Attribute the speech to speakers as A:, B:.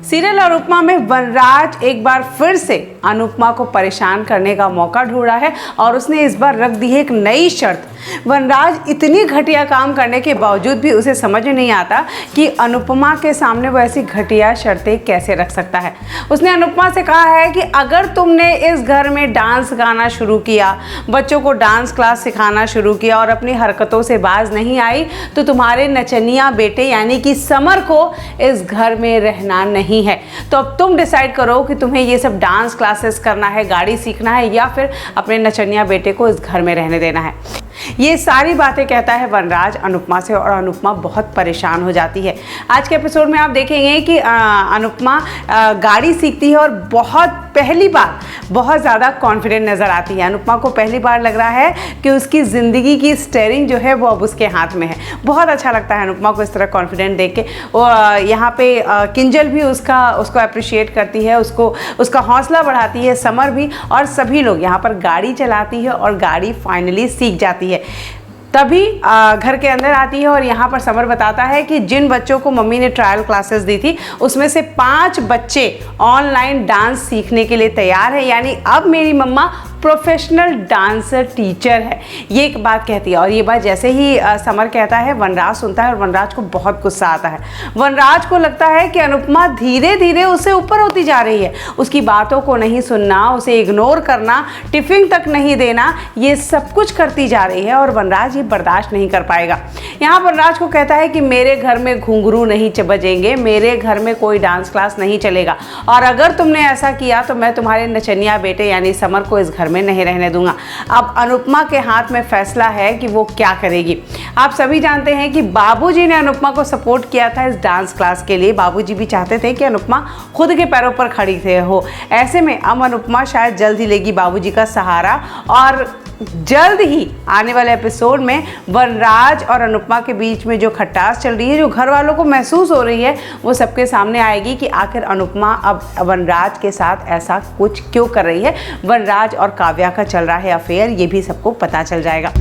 A: Serial Anupama में वनराज एक बार फिर से अनुपमा को परेशान करने का मौका ढूंढा है और उसने इस बार रख दी है एक नई शर्त। वनराज इतनी घटिया काम करने के बावजूद भी उसे समझ नहीं आता कि अनुपमा के सामने वो ऐसी घटिया शर्तें कैसे रख सकता है। उसने अनुपमा से कहा है कि अगर तुमने इस घर में डांस गाना शुरू किया, बच्चों को डांस क्लास सिखाना शुरू किया और अपनी हरकतों से बाज नहीं आई तो तुम्हारे नचनिया बेटे यानी कि समर को इस घर में रहना नहीं है। तो अब तुम डिसाइड करो कि तुम्हें ये सब डांस क्लासेस करना है, गाड़ी सीखना है या फिर अपने नचनिया बेटे को इस घर में रहने देना है। ये सारी बातें कहता है वनराज अनुपमा से और अनुपमा बहुत परेशान हो जाती है। आज के एपिसोड में आप देखेंगे कि अनुपमा गाड़ी सीखती है और पहली बार बहुत ज़्यादा कॉन्फिडेंट नज़र आती है। अनुपमा को पहली बार लग रहा है कि उसकी ज़िंदगी की स्टीयरिंग जो है वो अब उसके हाथ में है। बहुत अच्छा लगता है अनुपमा को इस तरह कॉन्फिडेंट देख के। यहाँ पे किंजल भी उसको अप्रिशिएट करती है, उसका हौसला बढ़ाती है, समर भी, और सभी लोग यहाँ पर गाड़ी चलाती है और गाड़ी फाइनली सीख जाती है। तभी घर के अंदर आती है और यहाँ पर समर बताता है कि जिन बच्चों को मम्मी ने ट्रायल क्लासेस दी थी उसमें से 5 बच्चे ऑनलाइन डांस सीखने के लिए तैयार है, यानी अब मेरी मम्मा प्रोफेशनल डांसर टीचर है। ये एक बात कहती है और ये बात जैसे ही समर कहता है वनराज सुनता है और वनराज को बहुत गुस्सा आता है। वनराज को लगता है कि अनुपमा धीरे धीरे उससे ऊपर होती जा रही है। उसकी बातों को नहीं सुनना, उसे इग्नोर करना, टिफिन तक नहीं देना, ये सब कुछ करती जा रही है और वनराज ये बर्दाश्त नहीं कर पाएगा। यहाँ वनराज को कहता है कि मेरे घर में घुंघरू नहीं बजेंगे, मेरे घर में कोई डांस क्लास नहीं चलेगा और अगर तुमने ऐसा किया तो मैं तुम्हारे नचनिया बेटे यानी समर को इस घर में नहीं रहने दूंगा। अब अनुपमा के हाथ में फैसला है कि वो क्या करेगी। आप सभी जानते हैं कि बाबूजी ने अनुपमा को सपोर्ट किया था इस डांस क्लास के लिए। बाबूजी भी चाहते थे कि अनुपमा खुद के पैरों पर खड़ी हो। ऐसे में अब अनुपमा शायद जल्द ही लेगी बाबूजी का सहारा और जल्द ही आने वाले एपिसोड में वनराज और अनुपमा के बीच में जो खटास चल रही है, जो घर वालों को महसूस हो रही है, वो सबके सामने आएगी कि आखिर अनुपमा अब वनराज के साथ ऐसा कुछ क्यों कर रही है। वनराज और काव्या का चल रहा है अफेयर, ये भी सबको पता चल जाएगा।